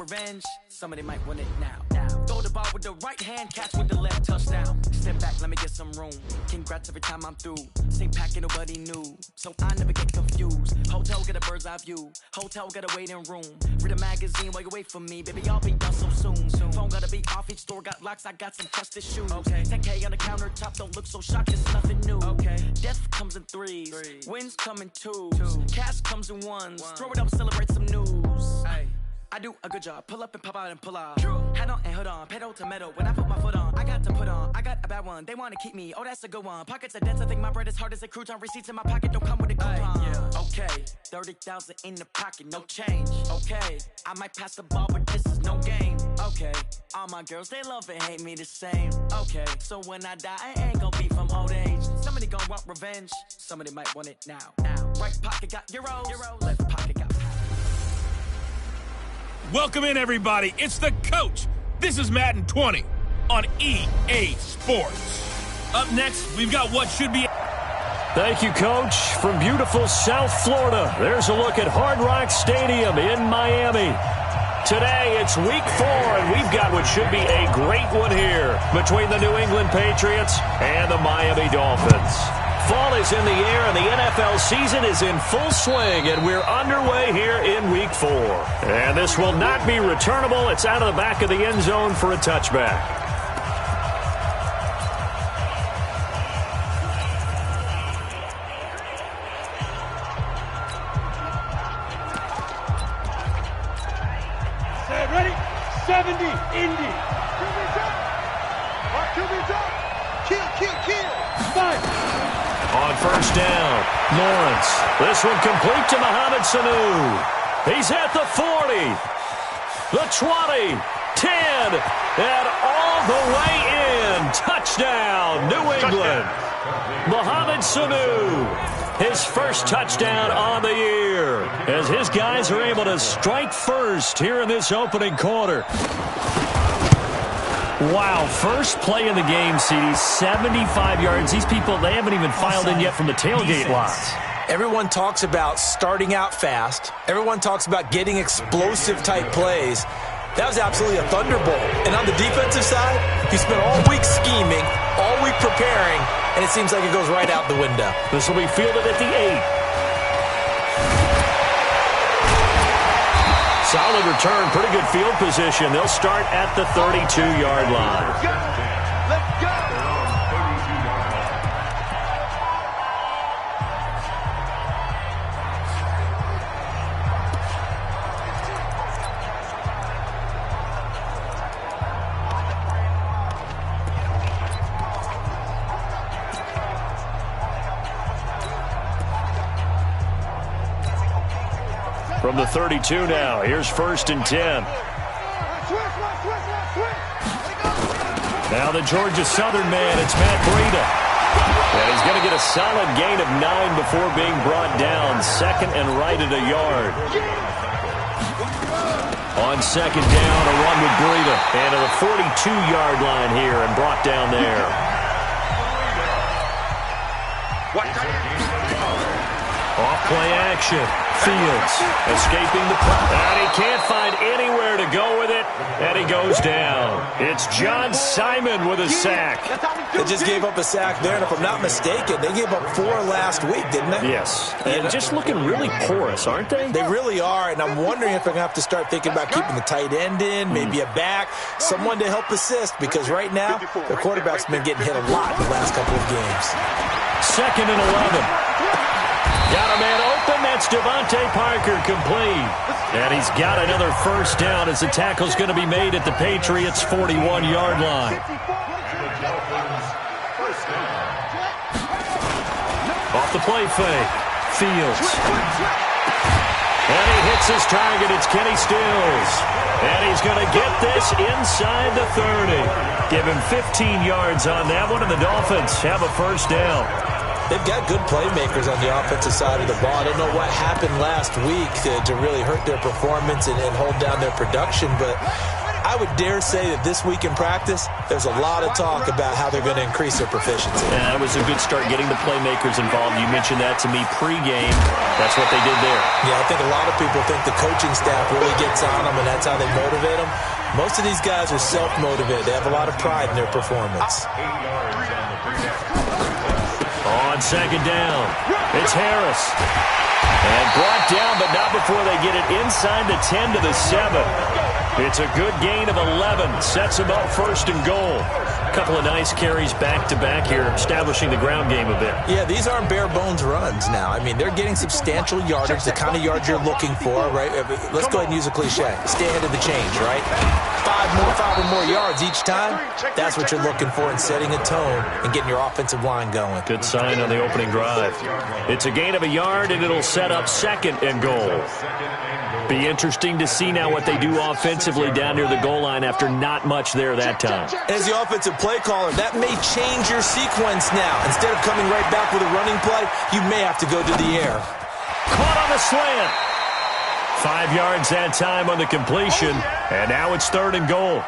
revenge, somebody might want it now. Throw the ball with the right hand, catch with the left, touchdown. Step back, let me get some room. Congrats every time I'm through. Same pack and nobody knew, so I never get confused. Hotel get a bird's eye view. Hotel got a waiting room. Read a magazine while you wait for me, baby. I'll be done so soon. Phone gotta be off, each store got locks. I got some trusted shoes. Okay, 10K on the countertop, don't look so shocked. It's nothing new. Okay, death comes in threes. Wins come in twos. Cash comes in ones. Throw it up, celebrate some news. Ay. I do a good job, pull up and pop out and pull off. Head on and hood on, pedal to metal. When I put my foot on, I got to put on. I got a bad one, they wanna keep me. Oh, that's a good one. Pockets are dense, I think my bread is hard as a crouton. Receipts in my pocket don't come with a coupon. Yeah. Okay, 30,000 in the pocket, no change. Okay, I might pass the ball, but this is no game. Okay, all my girls, they love and hate me the same. Okay, so when I die, I ain't gonna be from old age. Somebody gon' want revenge, somebody might want it now. Right pocket got euros, left pocket got pounds. Welcome in, everybody. It's the coach. This is Madden 20 on EA Sports. Up next, we've got what should be... Thank you, Coach. From beautiful South Florida, there's a look at Hard Rock Stadium in Miami. Today, it's Week 4, and we've got what should be a great one here between the New England Patriots and the Miami Dolphins. Fall is in the air, and the NFL season is in full swing, and we're underway here in Week 4. And this will not be returnable. It's out of the back of the end zone for a touchback. Ready? 70, Indy. QB drop. Kill. Fight. On first down, Lawrence. This one complete to Mohamed Sanu. He's at the 40, the 20, 10, and all the way in. Touchdown, New England. Mohamed Sanu, his first touchdown on the year, as his guys are able to strike first here in this opening quarter. Wow, first play in the game, CD, 75 yards. These people, they haven't even filed in yet from the tailgate lots. Everyone talks about starting out fast. Everyone talks about getting explosive-type plays. That was absolutely a thunderbolt. And on the defensive side, you spent all week scheming, all week preparing, and it seems like it goes right out the window. This will be fielded at the 8. Solid return, pretty good field position. They'll start at the 32-yard line. Let's go. From the 32 now, here's first and 10. Now the Georgia Southern man, it's Matt Breida. And he's going to get a solid gain of 9 before being brought down. Second and right at a yard. On second down, a run with Breida. And to the 42-yard line here and brought down there. Off play action. Fields escaping the pressure. And he can't find anywhere to go with it. And he goes down. It's John Simon with a sack. They just gave up a sack there, and if I'm not mistaken, they gave up 4 last week, didn't they? Yes. And just looking really porous, aren't they? They really are, and I'm wondering if they're going to have to start thinking about keeping the tight end in, maybe a back, someone to help assist, because right now, their quarterback's been getting hit a lot in the last couple of games. Second and 11. Got a man open. That's Devontae Parker complete. And he's got another first down as the tackle's going to be made at the Patriots' 41-yard line. Off the play fake. Fields. And he hits his target. It's Kenny Stills. And he's going to get this inside the 30. Give him 15 yards on that one, and the Dolphins have a first down. They've got good playmakers on the offensive side of the ball. I don't know what happened last week to really hurt their performance and hold down their production, but I would dare say that this week in practice, there's a lot of talk about how they're going to increase their proficiency. Yeah, that was a good start getting the playmakers involved. You mentioned that to me pregame. That's what they did there. Yeah, I think a lot of people think the coaching staff really gets on them, and that's how they motivate them. Most of these guys are self-motivated. They have a lot of pride in their performance. On second down, it's Harris. And brought down, but not before they get it inside the 10 to the 7. It's a good gain of 11. Sets them up first and goal. A couple of nice carries back-to-back here, establishing the ground game a bit. Yeah, these aren't bare-bones runs now. I mean, they're getting substantial yardage, the kind of yards you're looking for, right? Let's go ahead and use a cliche. Stay ahead of the change, right? 5 or more yards each time. That's what you're looking for in setting a tone and getting your offensive line going. Good sign on the opening drive. It's a gain of a yard, and it'll set up second and goal. Be interesting to see now what they do offensively down near the goal line after not much there that time. As the offensive play caller, that may change your sequence now. Instead of coming right back with a running play, you may have to go to the air. Caught on the slant. 5 yards that time on the completion, and now it's third and goal.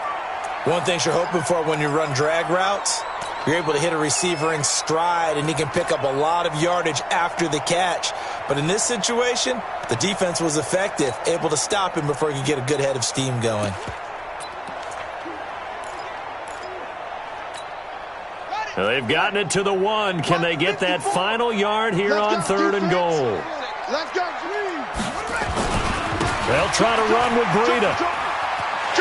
One thing you're hoping for when you run drag routes, you're able to hit a receiver in stride, and he can pick up a lot of yardage after the catch. But in this situation, the defense was effective, able to stop him before he could get a good head of steam going. Well, they've gotten it to the 1. Can they get that final yard here on third and goal? They'll try to run with Breida.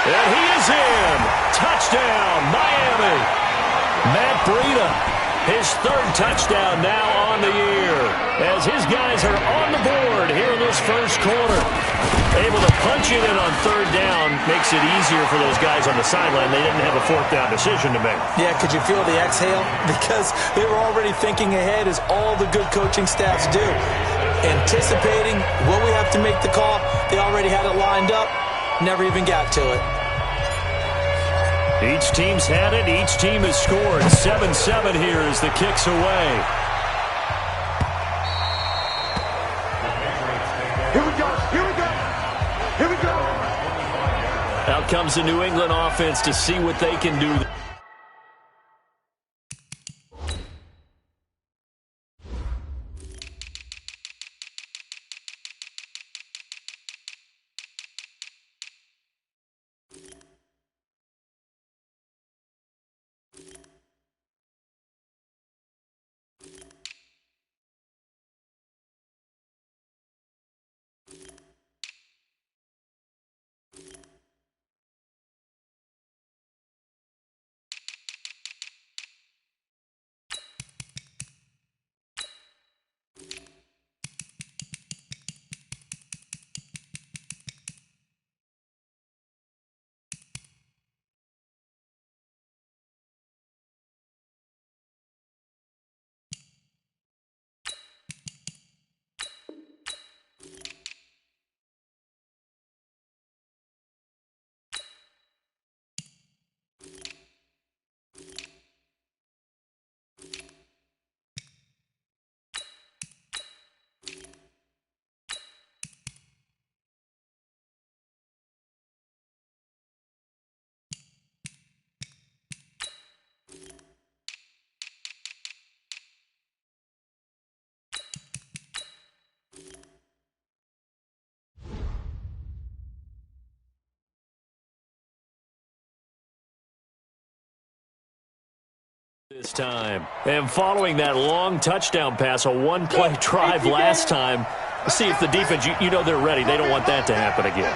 And he is in. Touchdown, Miami. Matt Breida, his third touchdown now on the year, as his guys are on the board here in this first quarter. Able to punch it in on third down makes it easier for those guys on the sideline. They didn't have a fourth down decision to make. Yeah, could you feel the exhale? Because they were already thinking ahead, as all the good coaching staffs do. Anticipating what we have to make the call. They already had it lined up, never even got to it. Each team's had it. Each team has scored. 7-7 here as the kick's away. Here we go. Here we go. Here we go. Out comes the New England offense to see what they can do. This time. And following that long touchdown pass, a one-play drive last time, see if the defense, you know they're ready. They don't want that to happen again.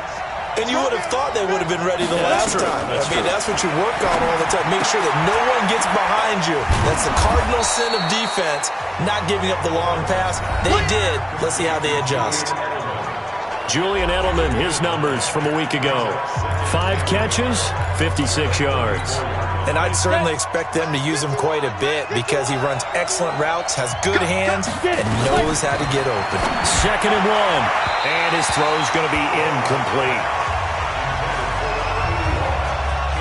And you would have thought they would have been ready the last time. That's what you work on all the time. Make sure that no one gets behind you. That's the cardinal sin of defense, not giving up the long pass. They did. Let's see how they adjust. Julian Edelman, his numbers from a week ago. 5 catches, 56 yards. And I'd certainly expect them to use him quite a bit because he runs excellent routes, has good hands, and knows how to get open. 2nd and 1. And his throw's going to be incomplete.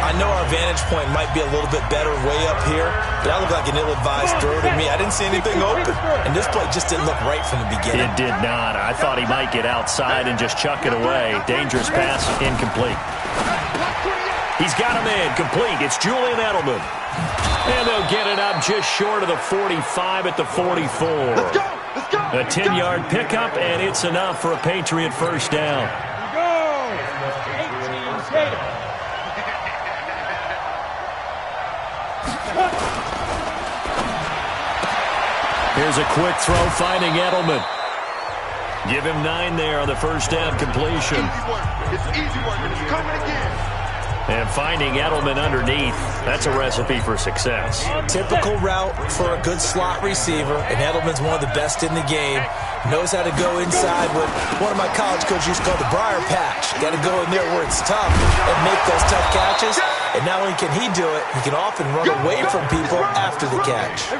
I know our vantage point might be a little bit better way up here, but that looked like an ill-advised throw to me. I didn't see anything open, and this play just didn't look right from the beginning. It did not. I thought he might get outside and just chuck it away. Dangerous pass, incomplete. He's got him in. Complete. It's Julian Edelman. And they'll get it up just short of the 45 at the 44. Let's go. Let's go. A 10-yard pickup, and it's enough for a Patriot first down. Here's a quick throw, finding Edelman. Give him 9 there on the first down completion. Easy work. It's easy work, and it's coming again. And finding Edelman underneath, that's a recipe for success. Typical route for a good slot receiver, and Edelman's one of the best in the game. Knows how to go inside what one of my college coaches used to call the briar patch. Got to go in there where it's tough and make those tough catches. And not only can he do it, he can often run away from people after the catch.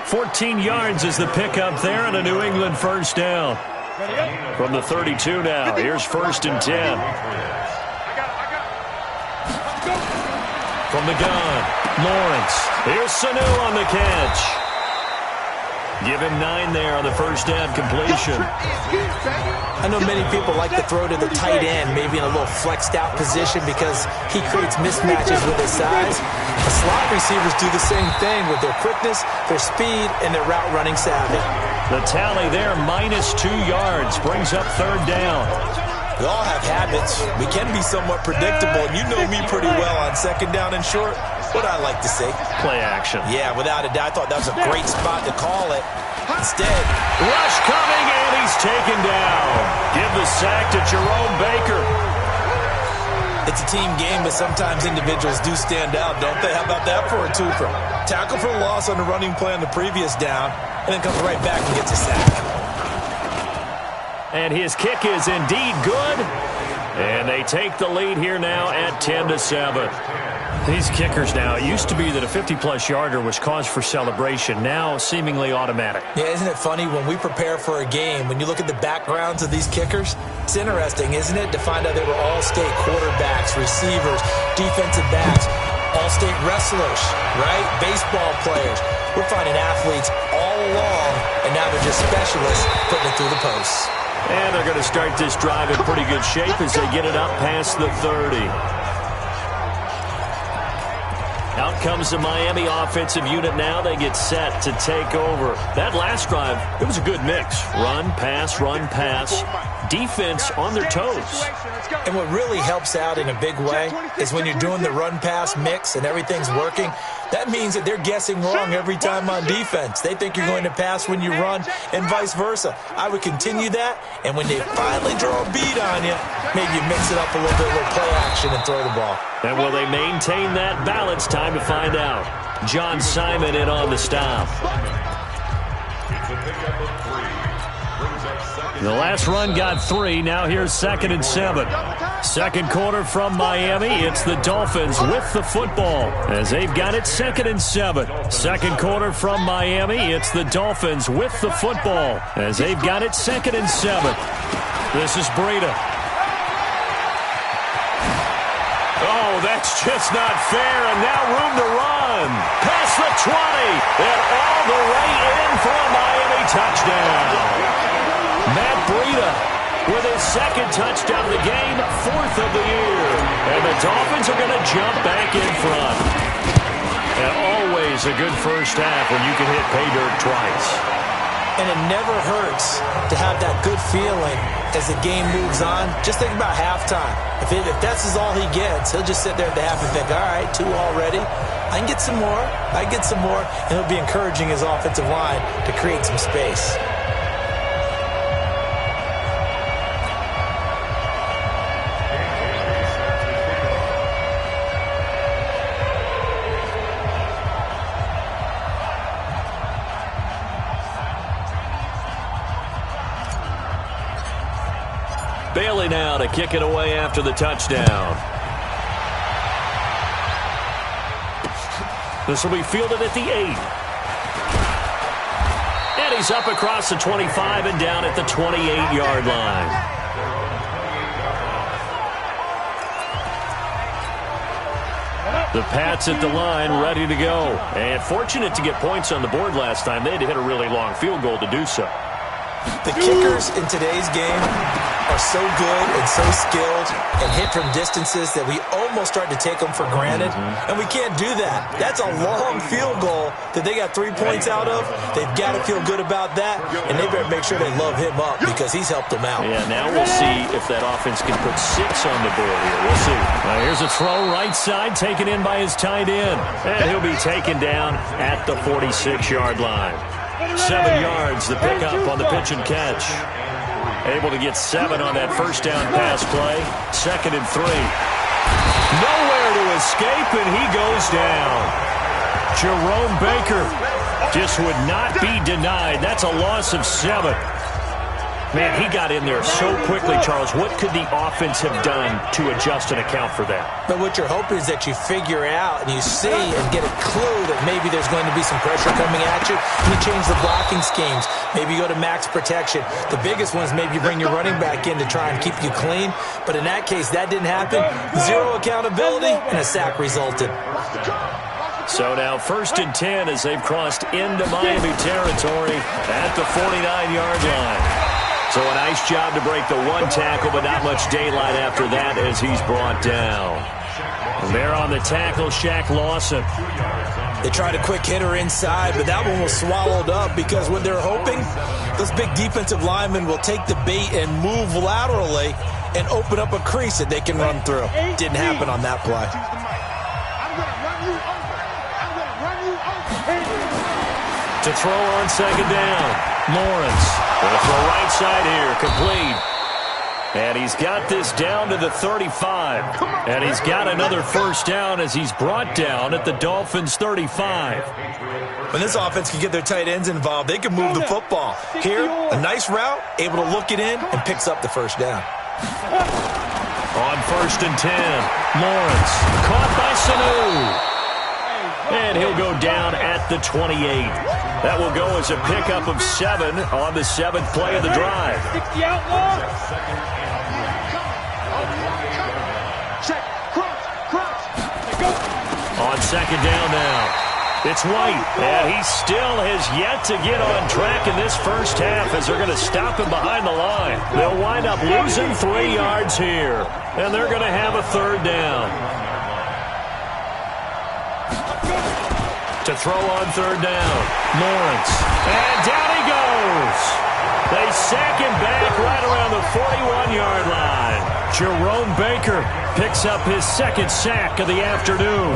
14 yards is the pickup there on a New England first down. From the 32 now, here's 1st and 10. From the gun, Lawrence. Here's Sanu on the catch. Give him 9 there on the first down completion. I know many people like to throw to the tight end, maybe in a little flexed out position because he creates mismatches with his size. The slot receivers do the same thing with their quickness, their speed, and their route running savvy. The tally there, -2 yards, brings up 3rd down. We all have habits. We can be somewhat predictable, and you know me pretty well on 2nd down and short. What I like to say. Play action. Yeah, without a doubt. I thought that was a great spot to call it. Instead, rush coming, and he's taken down. Give the sack to Jerome Baker. It's a team game, but sometimes individuals do stand out, don't they? How about that for a twofer? Tackle for loss on the running play on the previous down, and then comes right back and gets a sack. And his kick is indeed good. And they take the lead here now at 10-7. These kickers now, it used to be that a 50-plus yarder was cause for celebration. Now seemingly automatic. Yeah, isn't it funny when we prepare for a game, when you look at the backgrounds of these kickers, it's interesting, isn't it, to find out they were all-state quarterbacks, receivers, defensive backs, all-state wrestlers, right? Baseball players. We're finding athletes all along, and now they're just specialists putting it through the posts. And they're going to start this drive in pretty good shape as they get it up past the 30. Out comes the Miami offensive unit now. They get set to take over. That last drive, it was a good mix. Run, pass, defense on their toes. And what really helps out in a big way is when you're doing the run-pass mix and everything's working, that means that they're guessing wrong every time on defense. They think you're going to pass when you run and vice versa. I would continue that, and when they finally draw a beat on you, maybe you mix it up a little bit, a little play action, and throw the ball. And will they maintain that balance? Time to find out. John Simon in on the stop. The last run got 3. Now here's 2nd and 7. Second quarter from Miami. It's the Dolphins with the football as they've got it 2nd and 7. Second quarter from Miami. It's the Dolphins with the football as they've got it 2nd and 7. This is Breida. Oh, that's just not fair, and now room to run. Past the 20, and all the way in for a Miami touchdown. Matt Breida with his 2nd touchdown of the game, 4th of the year. And the Dolphins are going to jump back in front. And always a good first half when you can hit pay dirt twice. And it never hurts to have that good feeling as the game moves on. Just think about halftime. If that's all he gets, he'll just sit there at the half and think, all right, 2 already. I can get some more. And he'll be encouraging his offensive line to create some space. Bailey now to kick it away after the touchdown. This will be fielded at the 8. And he's up across the 25 and down at the 28-yard line. The Pats at the line, ready to go. And fortunate to get points on the board last time. They had to hit a really long field goal to do so. The kickers in today's game are so good and so skilled and hit from distances that we almost start to take them for granted, and we can't do that. That's a long field goal that they got 3 points out of. They've got to feel good about that, and they better make sure they love him up because he's helped them out. Yeah, now we'll see if that offense can put 6 on the board here. We'll see. Here's a throw right side, taken in by his tight end, and he'll be taken down at the 46-yard line. 7 yards, the pickup on the pitch and catch. Able to get 7 on that first down pass play. 2nd and 3. Nowhere to escape, and he goes down. Jerome Baker just would not be denied. That's a loss of 7. Man, he got in there so quickly, Charles. What could the offense have done to adjust and account for that? But what you're hoping is that you figure out and you see and get a clue that maybe there's going to be some pressure coming at you, and you change the blocking schemes. Maybe you go to max protection. The biggest one is maybe you bring your running back in to try and keep you clean. But in that case, that didn't happen. 0 accountability, and a sack resulted. So now 1st and 10 as they've crossed into Miami territory at the 49-yard line. So a nice job to break the 1 tackle, but not much daylight after that as he's brought down. And there on the tackle, Shaq Lawson. They tried a quick hitter inside, but that one was swallowed up because what they're hoping, those big defensive linemen will take the bait and move laterally and open up a crease that they can run through. Didn't happen on that play. To throw on 2nd down, Lawrence. Going to throw right side here, complete. And he's got this down to the 35. And he's got another first down as he's brought down at the Dolphins' 35. When this offense can get their tight ends involved, they can move the football. Here, a nice route, able to look it in, and picks up the first down. On 1st and 10, Lawrence. Caught by Sanu. And he'll go down at the 28. That will go as a pickup of 7 on the 7th play of the drive. On 2nd down now, it's White. And he still has yet to get on track in this first half as they're going to stop him behind the line. They'll wind up losing 3 yards here. And they're going to have a 3rd down. To throw on 3rd down, Lawrence. And down he goes. They sack him back right around the 41-yard line. Jerome Baker picks up his 2nd sack of the afternoon.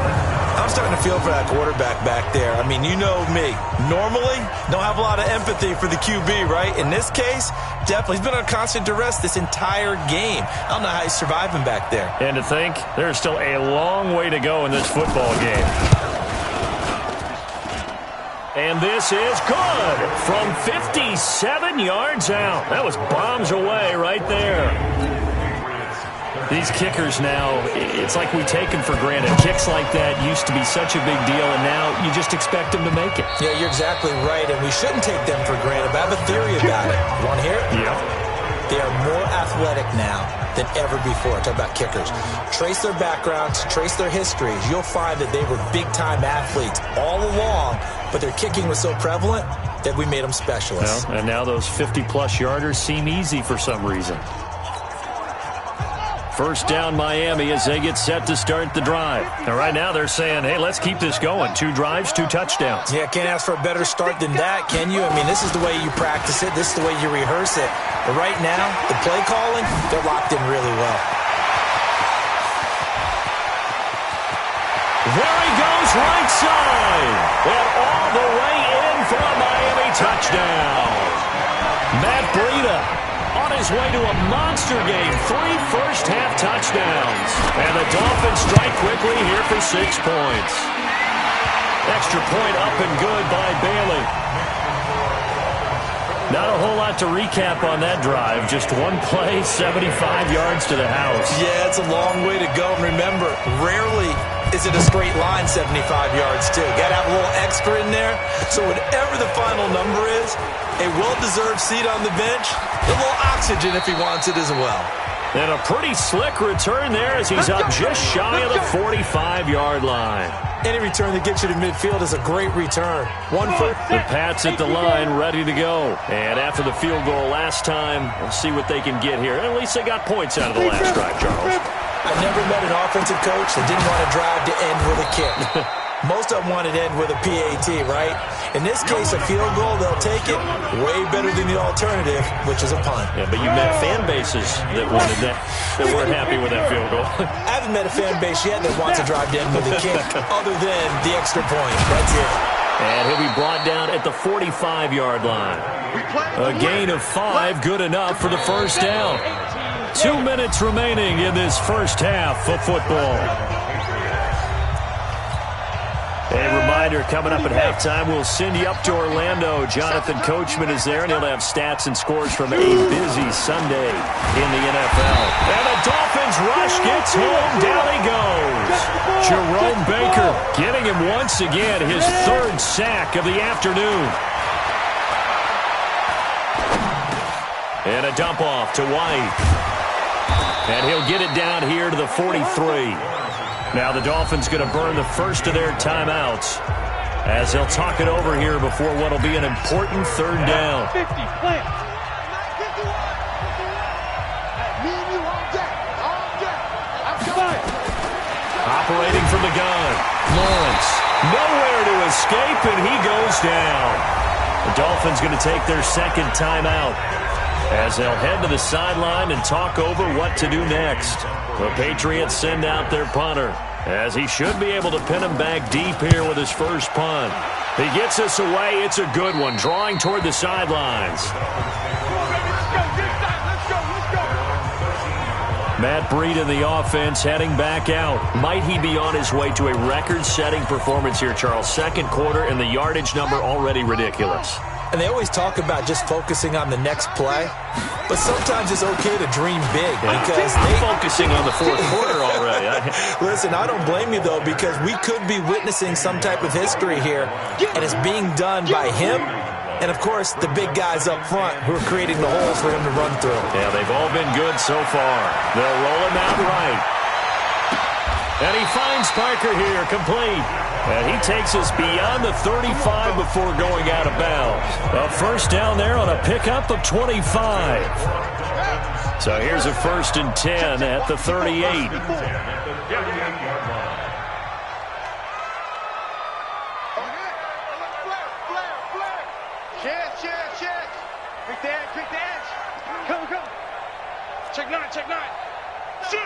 I'm starting to feel for that quarterback back there. I mean, you know me. Normally, don't have a lot of empathy for the QB, right? In this case, definitely. He's been on constant duress this entire game. I don't know how he's surviving back there. And to think, there's still a long way to go in this football game. And this is good from 57 yards out. That was bombs away right there. These kickers now, it's like we take them for granted. Kicks like that used to be such a big deal, and now you just expect them to make it. Yeah, you're exactly right, and we shouldn't take them for granted, but I have a theory about it. You want to hear it? Yeah. They are more athletic now than ever before. Talk about kickers. Trace their backgrounds, trace their histories. You'll find that they were big-time athletes all along, but their kicking was so prevalent that we made them specialists. Well, and now those 50-plus yarders seem easy for some reason. First down Miami as they get set to start the drive. And right now they're saying, hey, let's keep this going. 2 drives, 2 touchdowns. Yeah, can't ask for a better start than that, can you? I mean, this is the way you practice it. This is the way you rehearse it. But right now, the play calling, they're locked in really well. There he goes, right side. And all the way in for a Miami touchdown. Matt Breida on his way to a monster game. 3 first-half touchdowns. And the Dolphins strike quickly here for 6 points. Extra point up and good by Bailey. Not a whole lot to recap on that drive. Just one play, 75 yards to the house. Yeah, it's a long way to go. And remember, rarely is it a straight line 75 yards, too. Got to have a little extra in there. So whatever the final number is, a well-deserved seat on the bench, a little oxygen if he wants it as well. And a pretty slick return there as he's up just shy of the 45-yard line. Any return that gets you to midfield is a great return. 1 foot. The Pats at the line, ready to go. And after the field goal last time, we'll see what they can get here. At least they got points out of the last drive, Charles. I never met an offensive coach that didn't want to drive to end with a kick. Most of them want it to end with a PAT, right? In this case, a field goal, they'll take it way better than the alternative, which is a punt. Yeah, but you met fan bases that wanted that weren't happy with that field goal. I haven't met a fan base yet that wants to drive to end with a kick, other than the extra point. That's it. And he'll be brought down at the 45-yard line. A gain of 5, good enough for the first down. 2 minutes remaining in this first half of football. A reminder, coming up at halftime, we'll send you up to Orlando. Jonathan Coachman is there, and he'll have stats and scores from a busy Sunday in the NFL. And the Dolphins rush gets home. Down he goes. Jerome Baker getting him once again, his 3rd sack of the afternoon. And a dump off to White. And he'll get it down here to the 43. Now the Dolphins going to burn the first of their timeouts as they'll talk it over here before what will be an important 3rd down. 50, plant. Operating from the gun. Lawrence, nowhere to escape, and he goes down. The Dolphins going to take their 2nd timeout as they'll head to the sideline and talk over what to do next. The Patriots send out their punter, as he should be able to pin him back deep here with his first punt. He gets us away. It's a good one, drawing toward the sidelines. Matt Breed in the offense heading back out. Might he be on his way to a record-setting performance here, Charles? 2nd quarter, and the yardage number already ridiculous. And they always talk about just focusing on the next play. But sometimes it's okay to dream big because they're focusing on the 4th quarter already. Listen, I don't blame you, though, because we could be witnessing some type of history here, and it's being done by him and, of course, the big guys up front who are creating the holes for him to run through. Yeah, they've all been good so far. They'll roll him out right. And he finds Parker here, complete. And he takes us beyond the 35 before going out of bounds. A first down there on a pickup of 25. So here's a 1st and 10 at the 38. Check. Quick dance. Come. Check 9. Shoot.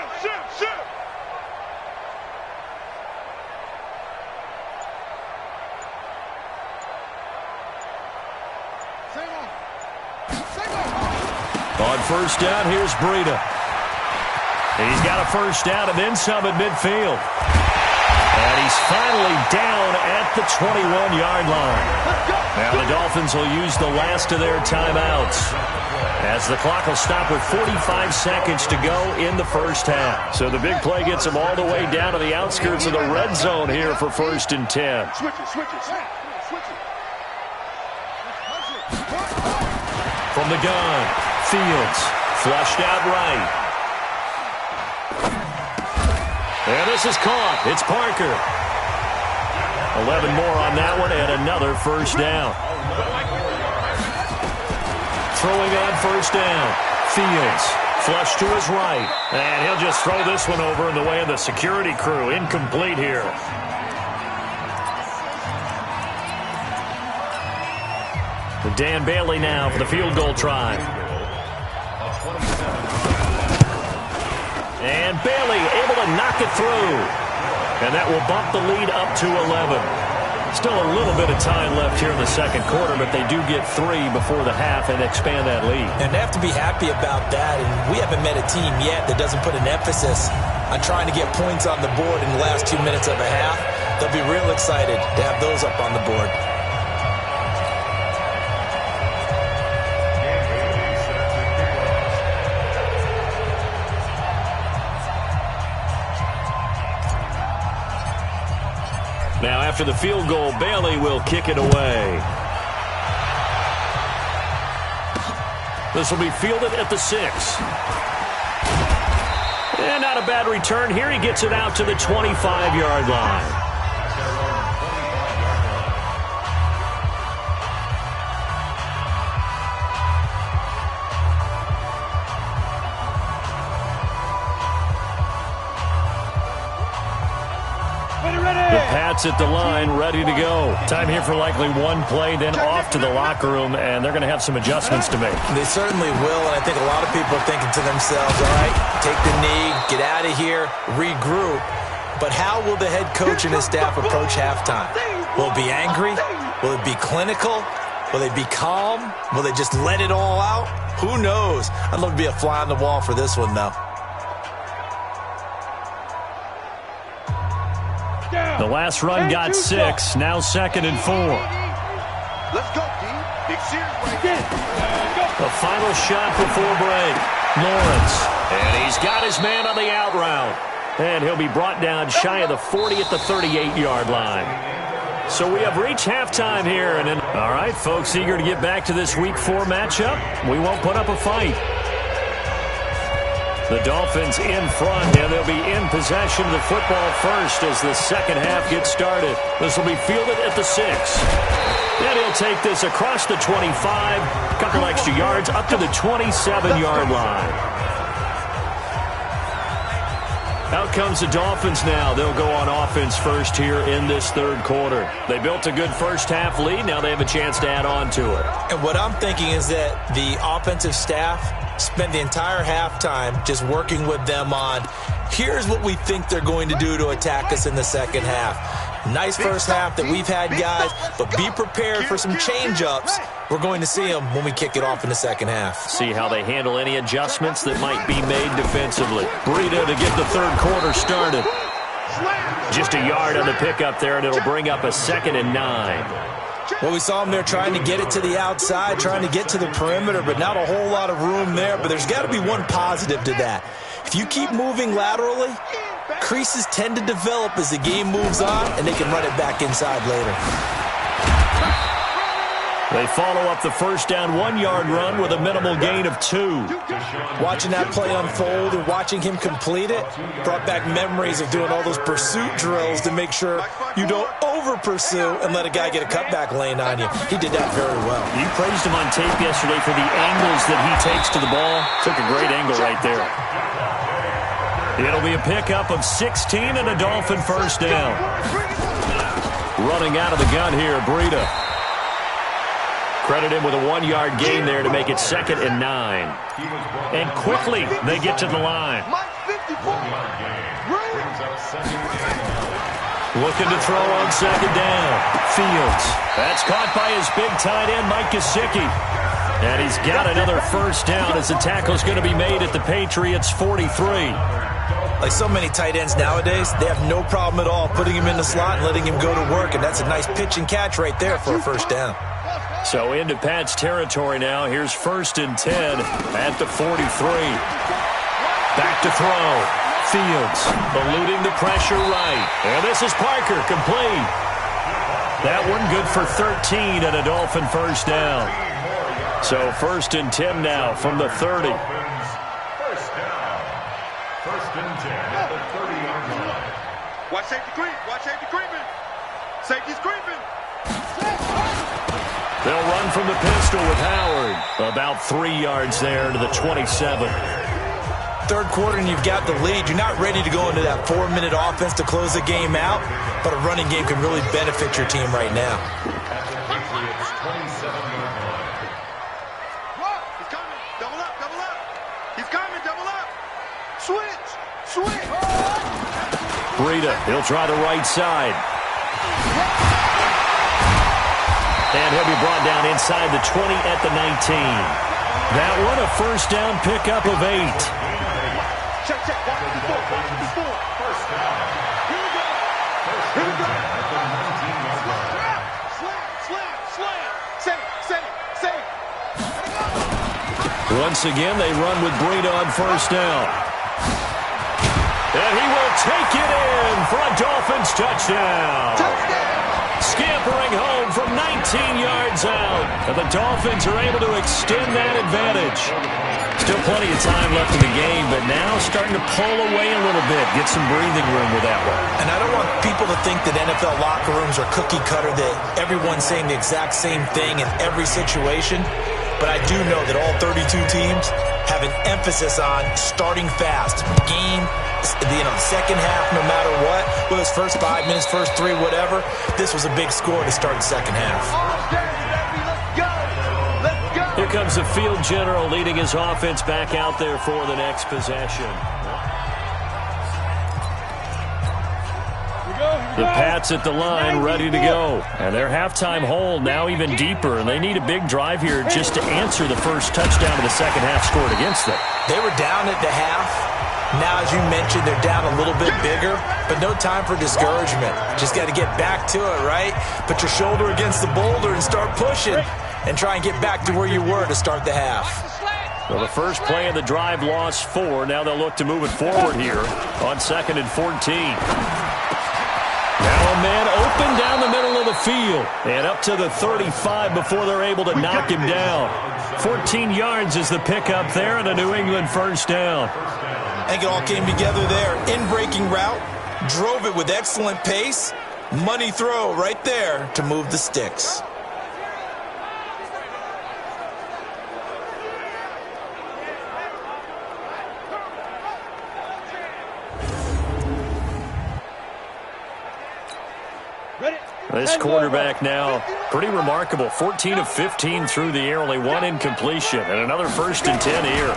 On first down, here's Breida. He's got a first down and then some at midfield. And he's finally down at the 21-yard line. Now the Dolphins will use the last of their timeouts, as the clock will stop with 45 seconds to go in the first half. So the big play gets them all the way down to the outskirts of the red zone here for 1st and 10. Switch it. From the gun, Fields, flushed out right. And this is caught. It's Parker. 11 more on that one and another first down. Throwing on first down. Fields, flush to his right. And he'll just throw this one over in the way of the security crew. Incomplete here. Dan Bailey now for the field goal try. And Bailey able to knock it through. And that will bump the lead up to 11. Still a little bit of time left here in the 2nd quarter, but they do get 3 before the half and expand that lead. And they have to be happy about that. And we haven't met a team yet that doesn't put an emphasis on trying to get points on the board in the last 2 minutes of a half. They'll be real excited to have those up on the board. Now, after the field goal, Bailey will kick it away. This will be fielded at the 6. And not a bad return here. He gets it out to the 25-yard line. The Pats at the line, ready to go. Time here for likely one play, then off to the locker room, and they're going to have some adjustments to make. They certainly will, and I think a lot of people are thinking to themselves, all right, take the knee, get out of here, regroup. But how will the head coach and his staff approach halftime? Will it be angry? Will it be clinical? Will they be calm? Will they just let it all out? Who knows? I'd love to be a fly on the wall for this one, though. The last run got 6, now 2nd and 4. Let's go, D. Big series right here. The final shot before break. Lawrence. And he's got his man on the out route. And he'll be brought down shy of the 40 at the 38-yard line. So we have reached halftime here. All right, folks, eager to get back to this Week 4 matchup. We won't put up a fight. The Dolphins in front, and they'll be in possession of the football first as the second half gets started. This will be fielded at the 6. And he'll take this across the 25, a couple extra yards up to the 27-yard line. Out comes the Dolphins now. They'll go on offense first here in this third quarter. They built a good first-half lead. Now they have a chance to add on to it. And what I'm thinking is that the offensive staff spend the entire halftime just working with them on, here's what we think they're going to do to attack us in the second half. Nice first half that we've had, guys, but be prepared for some change-ups. We're going to see them when we kick it off in the second half. See how they handle any adjustments that might be made defensively. Breida to get the third quarter started. Just a yard on the pickup there, and it'll bring up a 2nd and 9. Well, we saw him there trying to get it to the outside, trying to get to the perimeter, but not a whole lot of room there. But there's got to be one positive to that. If you keep moving laterally, creases tend to develop as the game moves on, and they can run it back inside later. They follow up the first down 1-yard run with a minimal gain of 2. Watching that play unfold and watching him complete it brought back memories of doing all those pursuit drills to make sure you don't over-pursue and let a guy get a cutback lane on you. He did that very well. You praised him on tape yesterday for the angles that he takes to the ball. Took a great angle right there. It'll be a pickup of 16 and a Dolphin first down. Running out of the gun here, Breida. Credit him with a 1-yard gain there to make it 2nd and 9. And quickly, they get to the line. Looking to throw on 2nd down. Fields. That's caught by his big tight end, Mike Gesicki. And he's got another first down as the tackle's going to be made at the Patriots' 43. Like so many tight ends nowadays, they have no problem at all putting him in the slot and letting him go to work. And that's a nice pitch and catch right there for a first down. So into Pat's territory now. Here's 1st and 10 at the 43. Back to throw. Fields eluding the pressure right. And this is Parker, complete. That one good for 13 and a Dolphin first down. So 1st and 10 now from the 30. First down. 1st and 10 at the 30-yard line. Watch safety creep. Watch safety creeping. Safety's creeping. They'll run from the pistol with Howard. About 3 yards there to the 27. Third quarter and you've got the lead. You're not ready to go into that 4-minute offense to close the game out, but a running game can really benefit your team right now. At the Patriots' 27-yard line. He's coming. Double up, double up. He's coming, double up. Switch, switch. Breida, he'll try the right side. And he'll be brought down inside the 20 at the 19. That one a first down pickup of 8. Check, check. Watch before. First down. Here we go. Here we go. At the 19-yard line. Slam. Safe. Once again, they run with Breida on first down. And he will take it in for a Dolphins touchdown. scampering home from 19 yards out. And the Dolphins are able to extend that advantage. Still plenty of time left in the game, but now starting to pull away a little bit. Get some breathing room with that one. And I don't want people to think that NFL locker rooms are cookie cutter, that everyone's saying the exact same thing in every situation. But I do know that all 32 teams have an emphasis on starting fast. Game, second half, no matter what. Whether it's first 5 minutes, first 3, whatever. This was a big score to start the second half. Here comes the field general leading his offense back out there for the next possession. The Pats at the line ready to go. And their halftime hole now even deeper. And they need a big drive here just to answer the first touchdown of the second half scored against them. They were down at the half. Now, as you mentioned, they're down a little bit bigger. But no time for discouragement. Just got to get back to it, right? Put your shoulder against the boulder and start pushing. And try and get back to where you were to start the half. Well, the first play of the drive lost 4. Now they'll look to move it forward here on 2nd and 14. Now a man open down the middle of the field. And up to the 35 before they're able to knock him down. 14 yards is the pickup there and a New England first down. I think it all came together there. In-breaking route. Drove it with excellent pace. Money throw right there to move the sticks. This quarterback now, pretty remarkable. 14 of 15 through the air, only 1 incompletion. And another 1st and 10 here.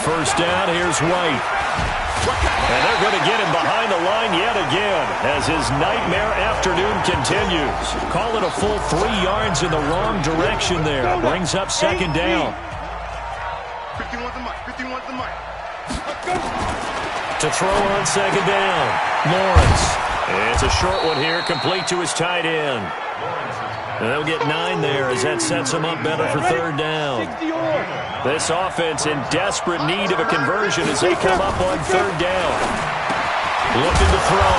First down, here's White. And they're going to get him behind the line yet again as his nightmare afternoon continues. Call it a full 3 yards in the wrong direction there. Brings up 2nd down. 51's the mic. 51's the mic. To throw on 2nd down, Lawrence. It's a short one here, complete to his tight end. And they'll get 9 there as that sets them up better for 3rd down. This offense in desperate need of a conversion as they come up on 3rd down. Looking to throw,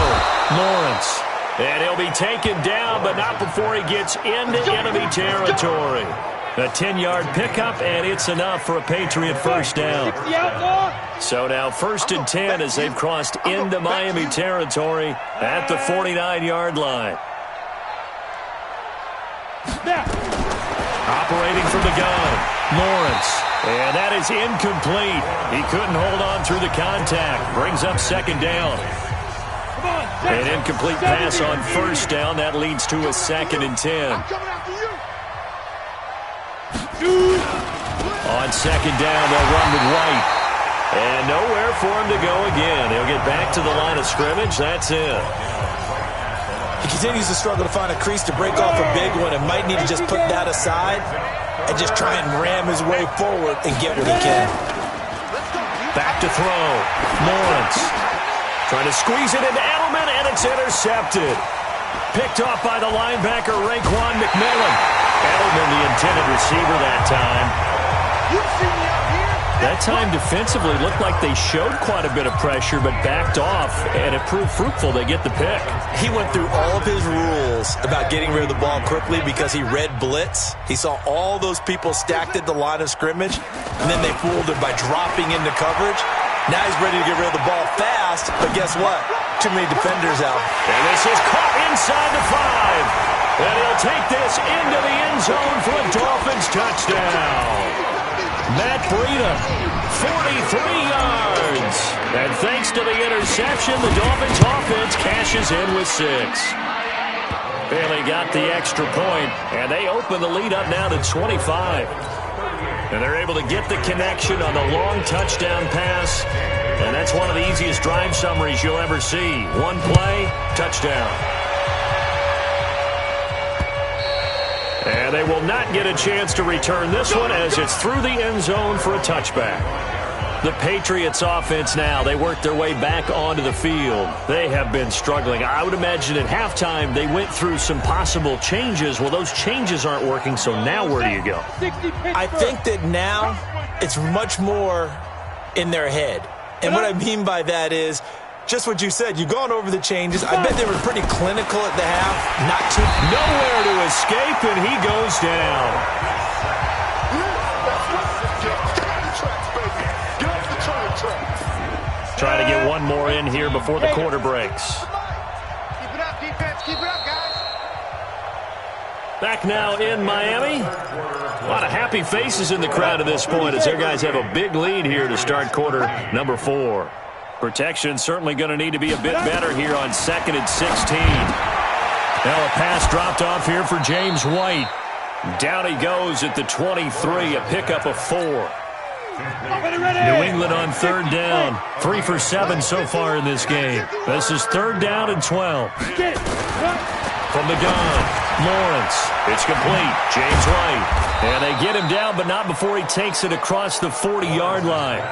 Lawrence. And he'll be taken down, but not before he gets into enemy territory. A 10-yard pickup, and it's enough for a Patriot first down. So now 1st and 10 as they've crossed into Miami territory at the 49-yard line. Operating from the gun, Lawrence. And that is incomplete. He couldn't hold on through the contact. Brings up 2nd down. An incomplete pass on 1st down. That leads to a 2nd and 10. On 2nd down, they'll run with White. And nowhere for him to go again. He'll get back to the line of scrimmage. That's it. He continues to struggle to find a crease to break off a big one and might need to just put that aside and just try and ram his way forward and get what he can. Back to throw. Lawrence trying to squeeze it into Edelman, and it's intercepted. Picked off by the linebacker, Raekwon McMillan. Edelman, the intended receiver that time. That time defensively looked like they showed quite a bit of pressure but backed off, and it proved fruitful. They get the pick. He went through all of his rules about getting rid of the ball quickly because he read blitz. He saw all those people stacked at the line of scrimmage, and then they fooled him by dropping into coverage. Now he's ready to get rid of the ball fast, but guess what? Too many defenders out. And this is caught inside the 5. And he'll take this into the end zone for a Dolphins touchdown. Matt Breida, 43 yards. And thanks to the interception, the Dolphins offense cashes in with 6. Bailey got the extra point, and they open the lead up now to 25. And they're able to get the connection on the long touchdown pass. And that's one of the easiest drive summaries you'll ever see. One play, touchdown. And they will not get a chance to return this one as it's through the end zone for a touchback. The Patriots offense now, they work their way back onto the field. They have been struggling. I would imagine at halftime they went through some possible changes. Well, those changes aren't working, so now where do you go? I think that now it's much more in their head. And what I mean by that is just what you said. You've gone over the changes. I bet they were pretty clinical at the half. Not too. Nowhere to escape, and he goes down. Trying to get one more in here before the quarter breaks. Keep it up, defense. Keep it up, guys. Back now in Miami. A lot of happy faces in the crowd at this point as their guys have a big lead here to start quarter number 4. Protection certainly going to need to be a bit better here on 2nd and 16. Now a pass dropped off here for James White. Down he goes at the 23, a pickup of 4. New England on 3rd down. 3 for 7 so far in this game. This is 3rd down and 12. From the gun, Lawrence. It's complete. James White. And they get him down, but not before he takes it across the 40-yard line.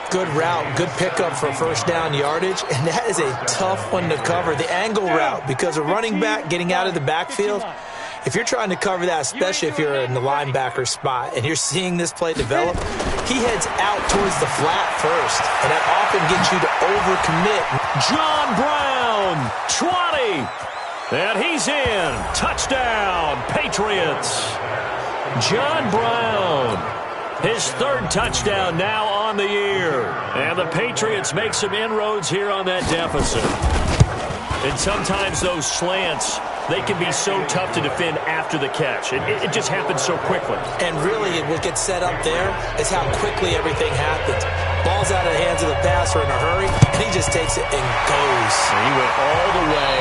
Good route, good pickup for first down yardage, and that is a tough one to cover. The angle route, because a running back getting out of the backfield, if you're trying to cover that, especially if you're in the linebacker spot and you're seeing this play develop, he heads out towards the flat first, and that often gets you to overcommit. John Brown, 20, and he's in. Touchdown, Patriots. John Brown, his 3rd touchdown now on the year. And the Patriots make some inroads here on that deficit. And sometimes those slants, they can be so tough to defend after the catch. It just happens so quickly. And really, what gets set up there is how quickly everything happens. Ball's out of the hands of the passer in a hurry, and he just takes it and goes. And he went all the way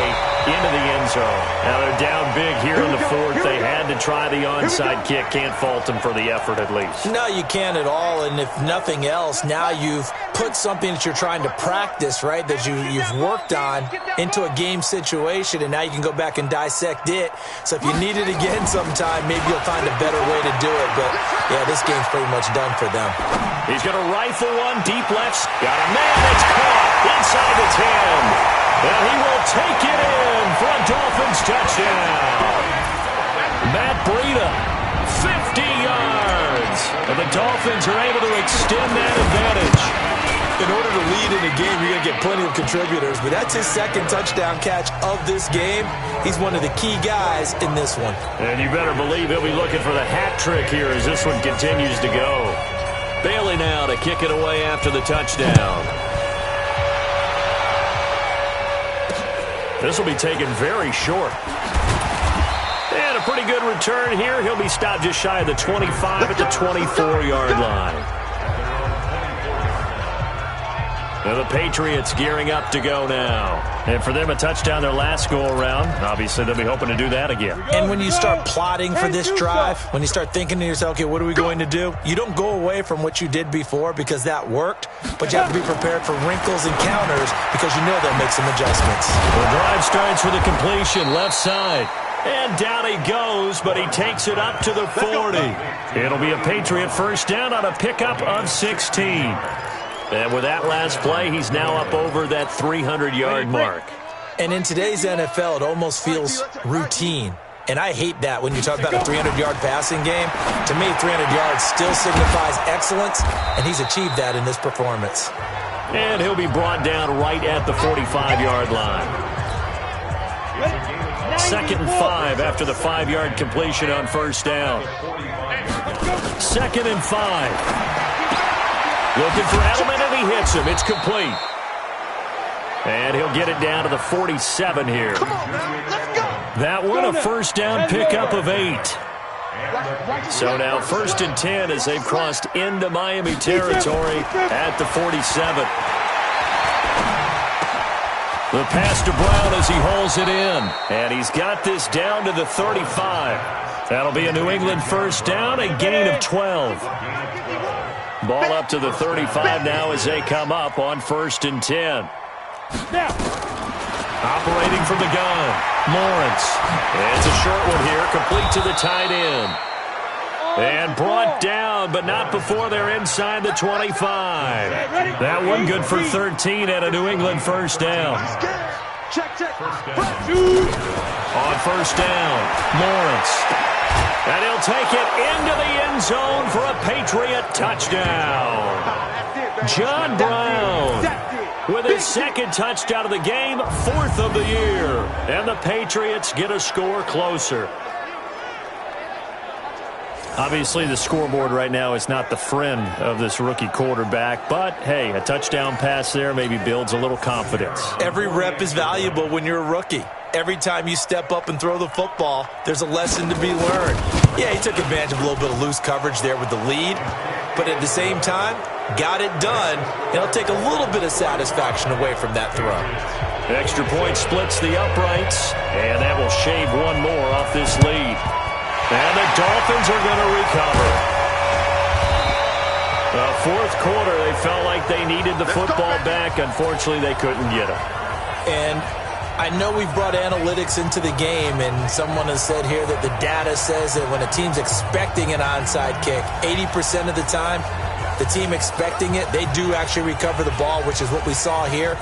into the end zone. Now they're down big here in the 4th. They had to try the onside kick. Can't fault them for the effort at least. No, you can't at all. And if nothing else, now you've put something that you're trying to practice, right, that you've worked on into a game situation, and now you can go back and dissect it. So if you need it again sometime, maybe you'll find a better way to do it. But, yeah, this game's pretty much done for them. He's going to rifle one deep left. Got a man that's caught inside the 10. And he will take it in for a Dolphins touchdown. Matt Breida, 50 yards. And the Dolphins are able to extend that advantage. In order to lead in a game, you're going to get plenty of contributors, but that's his 2nd touchdown catch of this game. He's one of the key guys in this one. And you better believe he'll be looking for the hat trick here as this one continues to go. Bailey now to kick it away after the touchdown. This will be taken very short. And a pretty good return here. He'll be stopped just shy of the 25 at the 24-yard line. Now the Patriots gearing up to go now. And for them, a touchdown their last go-around. Obviously, they'll be hoping to do that again. And when you start plotting for this drive, when you start thinking to yourself, okay, what are we going to do? You don't go away from what you did before because that worked, but you have to be prepared for wrinkles and counters because you know they'll make some adjustments. The drive starts with a completion, left side. And down he goes, but he takes it up to the 40. It'll be a Patriot first down on a pickup of 16. And with that last play, he's now up over that 300-yard mark. And in today's NFL, it almost feels routine. And I hate that when you talk about a 300-yard passing game. To me, 300 yards still signifies excellence, and he's achieved that in this performance. And he'll be brought down right at the 45-yard line. 2nd and 5 after the 5-yard completion on first down. 2nd and 5. Looking for Edelman, and he hits him. It's complete. And he'll get it down to the 47 here. That one a first down pickup of 8. So now 1st and 10 as they've crossed into Miami territory at the 47. The pass to Brown as he hauls it in. And he's got this down to the 35. That'll be a New England first down, a gain of 12. Ball up to the 35 now as they come up on 1st and 10. Operating from the gun, Lawrence. It's a short one here, complete to the tight end. And brought down, but not before they're inside the 25. That one good for 13 at a New England first down. On first down, Lawrence. And he'll take it into the end zone for a Patriot touchdown. John Brown with his second touchdown of the game, 4th of the year. And the Patriots get a score closer. Obviously, the scoreboard right now is not the friend of this rookie quarterback. But, hey, a touchdown pass there maybe builds a little confidence. Every rep is valuable when you're a rookie. Every time you step up and throw the football, there's a lesson to be learned. Yeah, he took advantage of a little bit of loose coverage there with the lead. But at the same time, got it done. It'll take a little bit of satisfaction away from that throw. Extra point splits the uprights. And that will shave one more off this lead. And the Dolphins are going to recover. The fourth quarter, they felt like they needed the football back. Unfortunately, they couldn't get it. And I know we've brought analytics into the game, and someone has said here that the data says that when a team's expecting an onside kick, 80% of the time, the team expecting it, they do actually recover the ball, which is what we saw here.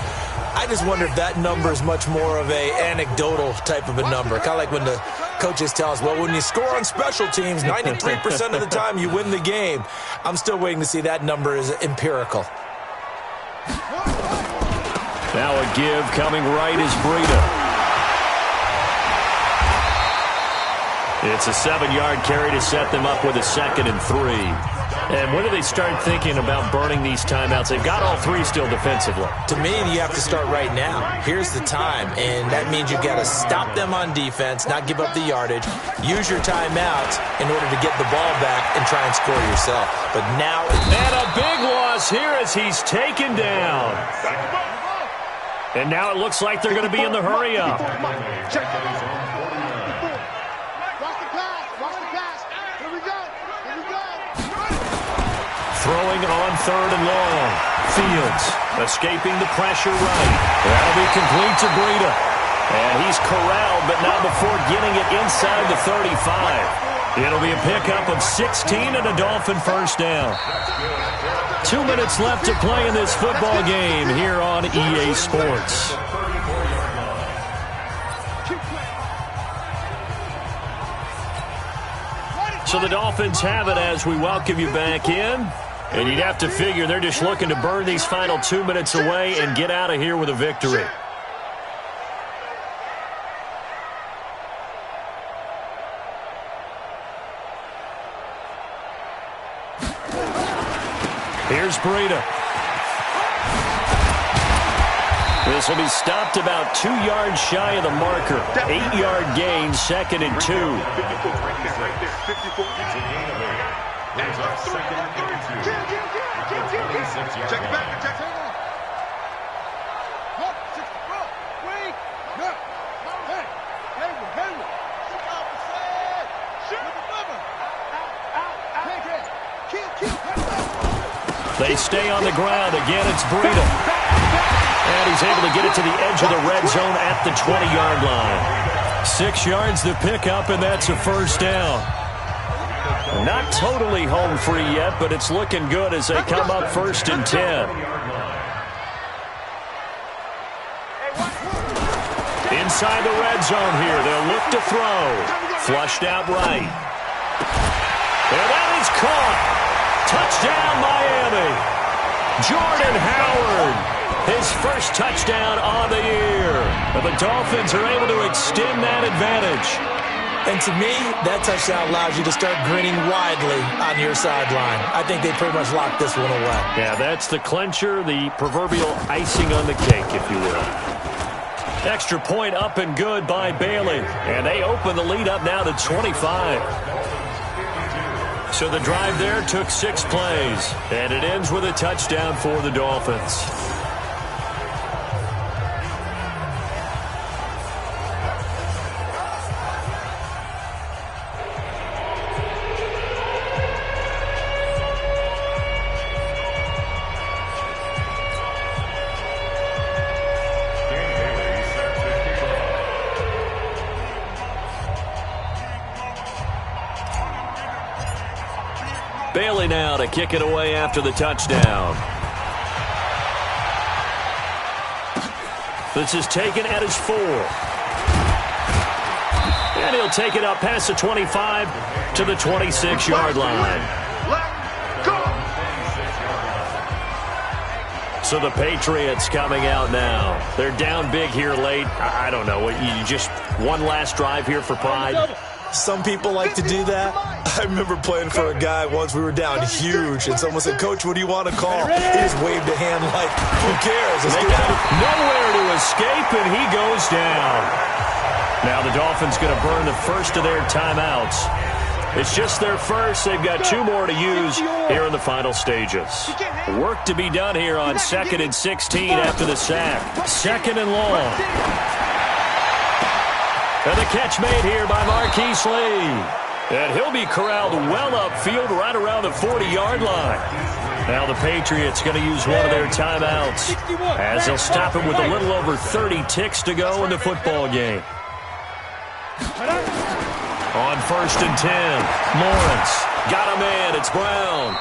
I just wonder if that number is much more of a anecdotal type of a number. Kind of like when the coaches tell us, well, when you score on special teams, 93% of the time you win the game. I'm still waiting to see that number is empirical. Now a give coming right is Breida. It's a 7-yard carry to set them up with a 2nd and 3. And when do they start thinking about burning these timeouts? They've got all 3 still defensively. To me, you have to start right now. Here's the time, and that means you've got to stop them on defense, not give up the yardage, use your timeouts in order to get the ball back and try and score yourself. But now... And a big loss here as he's taken down. And now it looks like they're going to be in the hurry-up. Throwing on 3rd and long. Fields escaping the pressure right. That'll be complete to Breida. And he's corralled, but not before getting it inside the 35. It'll be a pickup of 16 and a Dolphin first down. 2 minutes left to play in this football game here on EA Sports. So the Dolphins have it as we welcome you back in. And you'd have to figure they're just looking to burn these final 2 minutes away and get out of here with a victory. Here's Breida. This will be stopped about 2 yards shy of the marker. 8-yard gain, 2nd and 2. Check it back, check it. They stay on the ground. Again, it's Breida. And he's able to get it to the edge of the red zone at the 20-yard line. 6 yards to pick up, and that's a first down. Not totally home free yet, but it's looking good as they come up 1st and 10. Inside the red zone here. They'll look to throw. Flushed out right. And that is caught. Touchdown, Miami. Jordan Howard, his first touchdown on the year. And the Dolphins are able to extend that advantage. And to me, that touchdown allows you to start grinning widely on your sideline. I think they pretty much locked this one away. Yeah, that's the clincher, the proverbial icing on the cake, if you will. Extra point up and good by Bailey. And they open the lead up now to 25. So the drive there took 6 plays. And it ends with a touchdown for the Dolphins. Bailey now to kick it away after the touchdown. This is taken at his 4. And he'll take it up past the 25 to the 26-yard line. So the Patriots coming out now. They're down big here late. I don't know. You just one last drive here for pride? Some people like to do that. I remember playing for a guy once. We were down huge, and someone said, "Coach, what do you want to call?" He just waved a hand like, who cares? Let's they got nowhere to escape, and he goes down. Now the Dolphins going to burn the first of their timeouts. It's just their first. They've got 2 more to use here in the final stages. Work to be done here on 2nd and 16 after the sack. 2nd and long. And the catch made here by Marquise Lee. And he'll be corralled well upfield right around the 40-yard line. Now the Patriots going to use one of their timeouts as they'll stop him with a little over 30 ticks to go in the football game. On 1st and 10, Lawrence got a man. It's Brown.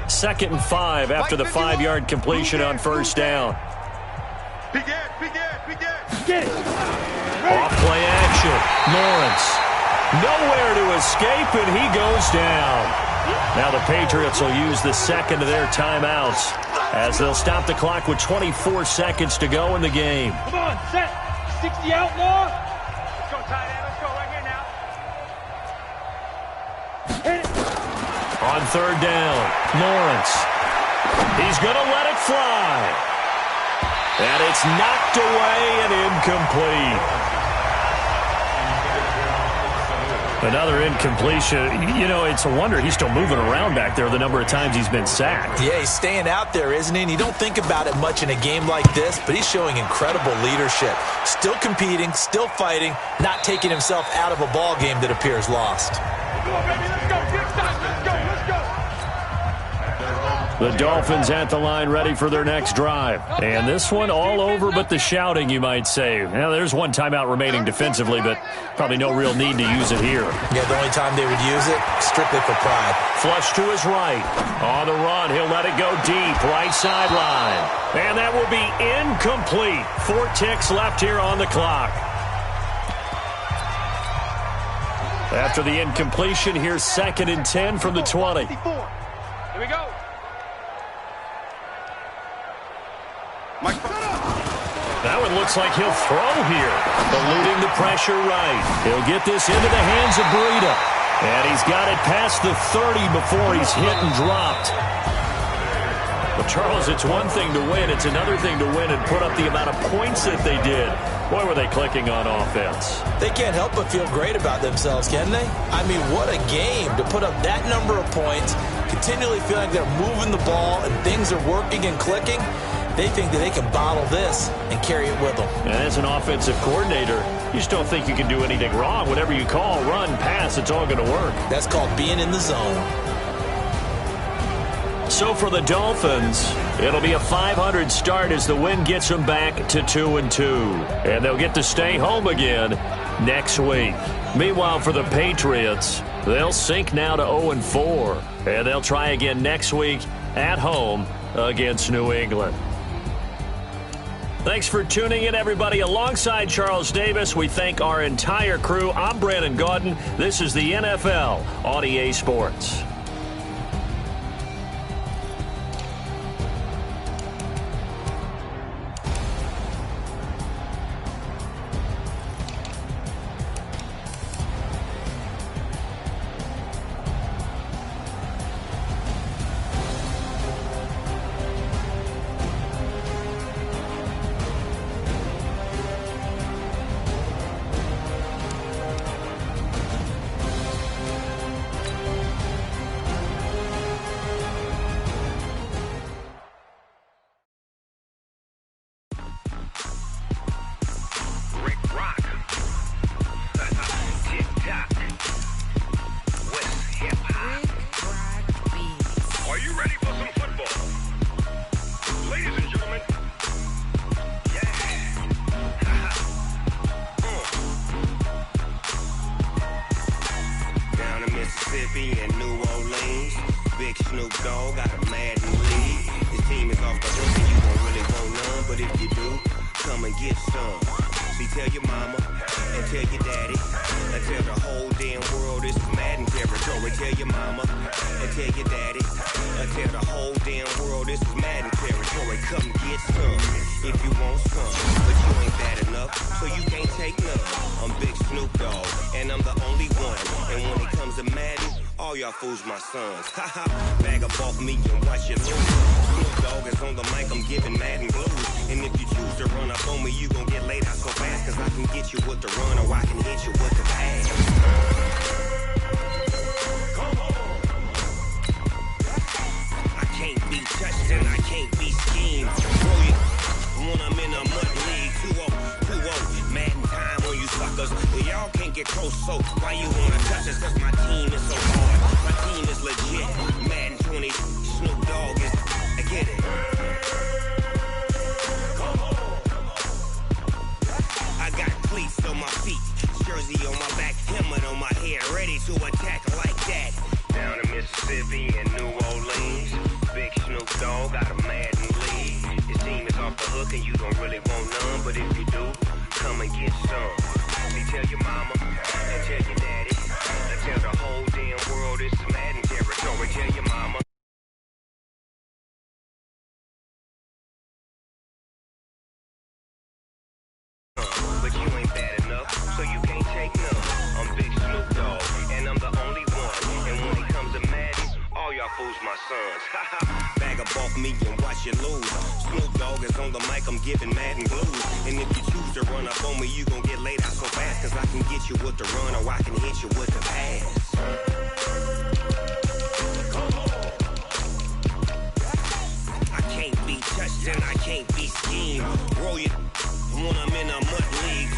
Second and 5 after the 5-yard completion on 1st down. Off play action. Lawrence. Nowhere to escape, and he goes down. Now the Patriots will use the second of their timeouts as they'll stop the clock with 24 seconds to go in the game. Come on, set. 60 outlaw. Let's go, tight end. Let's go right here now. Hit it. On 3rd down, Lawrence. He's going to let it fly. And it's knocked away and incomplete. Another incompletion. You know, it's a wonder he's still moving around back there the number of times he's been sacked. Yeah, he's staying out there, isn't he? And you don't think about it much in a game like this, but he's showing incredible leadership. Still competing, still fighting, not taking himself out of a ball game that appears lost. Come on, baby. Let's go. Let's go. The Dolphins at the line ready for their next drive. And this one all over but the shouting, you might say. Now, there's one timeout remaining defensively, but probably no real need to use it here. Yeah, the only time they would use it, strictly for pride. Flush to his right. On the run, he'll let it go deep, right sideline. And that will be incomplete. 4 ticks left here on the clock. After the incompletion, here's 2nd and 10 from the 20. Here we go. That one looks like he'll throw here. Eluding the pressure right. He'll get this into the hands of Breida. And he's got it past the 30 before he's hit and dropped. But, Charles, it's one thing to win. It's another thing to win and put up the amount of points that they did. Boy, were they clicking on offense. They can't help but feel great about themselves, can they? I mean, what a game to put up that number of points, continually feeling they're moving the ball and things are working and clicking. They think that they can bottle this and carry it with them. And as an offensive coordinator, you just don't think you can do anything wrong. Whatever you call, run, pass, it's all going to work. That's called being in the zone. So for the Dolphins, it'll be a 500 start as the win gets them back to 2-2. And they'll get to stay home again next week. Meanwhile, for the Patriots, they'll sink now to 0-4. And they'll try again next week at home against New England. Thanks for tuning in, everybody. Alongside Charles Davis, we thank our entire crew. I'm Brandon Gaudin. This is the NFL on EA Sports. off the hook and you don't really want none, but if you do, come and get some. See, tell your mama and tell your daddy and tell the whole damn world this is Madden territory. Tell your mama and tell your daddy and tell the whole damn world this is Madden territory. Come get some if you want some, but you ain't bad enough, so you can't take none. I'm Big Snoop Dogg, and I'm the only one. And when it comes to Madden, all y'all fools my sons. Haha, bag up off me and watch you lose. Snoop Dogg is on the mic, I'm giving Madden blues. And if you choose to run up on me, you gon' get laid out so fast, cause I can get you with the run or I can hit you with the pass. Come on. I can't be touched and I can't be schemed. Bro, you when I'm in a mud league, 2-0, Madden time on you suckers. Y'all can't get close, so why you wanna touch us? Cause my team is so hard, my team is legit. Madden 20, Snoop Dogg is, I get it. Come on. I got cleats on my feet, jersey on my back, helmet on my head, ready to attack like that. Down in Mississippi and New Orleans, Big Snoop Dogg got a Madden league. His team is off the hook and you don't really want none, but if you do, come and get some. See, tell your mama and tell your daddy and tell the whole damn world it's Madden territory. Tell your mama. But you ain't bad enough, so you can't take none. I'm Big Snoop Dogg, and I'm the only one. And when it comes to Madden, all y'all fools my sons. Haha, bag up off me and watch you lose. Snoop Dogg is on the mic, I'm giving Madden blues. And if you choose to run up on me, you gon' get laid out so fast, cause I can get you with the run or I can hit you with the pass. I can't be touched and I can't be schemed. Roll you when I'm in a mud league.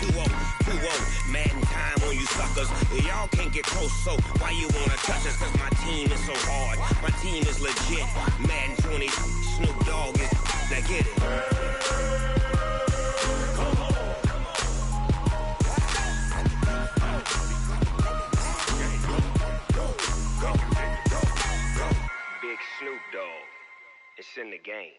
2-0, Madden time on you suckers. Y'all can't get close, so why you wanna touch us? Cause my team is so hard, my team is legit. Madden 20, Snoop Dogg is, now get it. Come on. Big Snoop Dogg, it's in the game.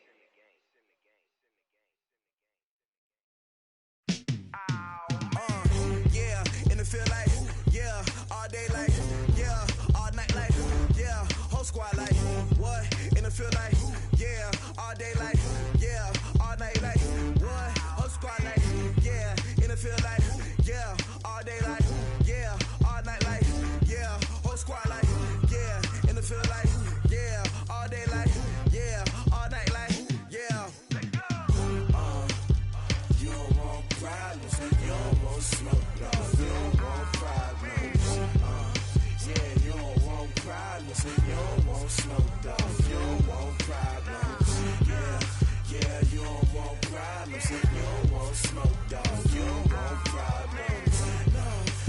Feel like, yeah, all day like, yeah, all night like, yeah, whole squad like, what? And it feel like, yeah, all day like, yeah, all night like, what? Whole squad like, yeah, and it feel like, yeah, all day like, yeah, all night like, yeah, whole squad like, yeah, and it feel like, yeah, all day like, yeah, all night like, yeah. You don't want problems, you don't want smoke, no. You don't want smoke, dog. You don't want problems. Yeah, you don't want problems. You don't want smoke, dog. You don't want problems. No,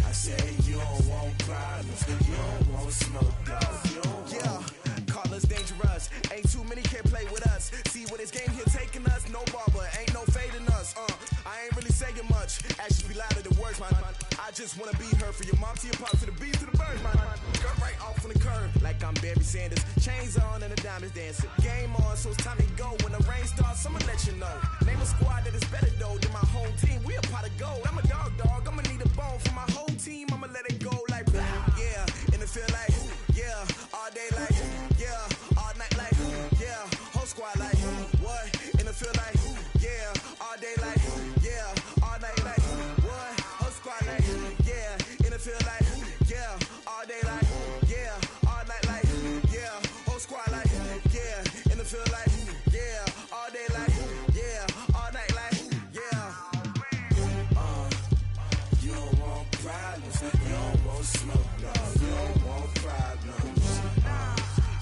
I say you don't want problems. You don't want smoke, dog. You don't call us dangerous. Ain't too many can play with us. See where this game here taking us? No barber, ain't no fading us. I ain't really saying much. Actions be louder than words, man. I just wanna be heard for your mom to your pop to the beat to the birds, man. Cut right off on the curb, like I'm Barry Sanders. Chains on and the diamonds dancing. Game on, so it's time to go. When the rain starts, I'ma let you know. Name a squad that is better though than my whole team. We a pot of gold. I'm a dog. I'ma need a bone for my whole team. I'ma let it go like blah. Yeah, and it feel like yeah, all day like yeah, all night like yeah, whole squad like what? And it feel like yeah, all day like yeah, all night like what? Whole squad like yeah, and it feel like yeah, all day like yeah, all night like yeah, whole squad like yeah, and it feel like yeah, all day like yeah, all night like yeah. You don't want problems, you don't want smoke, no. You don't want problems.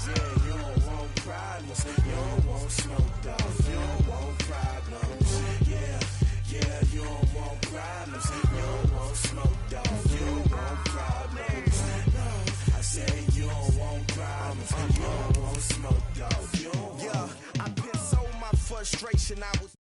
Yeah, you don't want problems, you don't want smoke, dog. You don't want problems. Yeah, you don't want problems, you don't want smoke, dog. You don't want problems. No, I say you don't want problems, you don't want smoke, dog. You don't want. Yeah, I pissed so my frustration, I was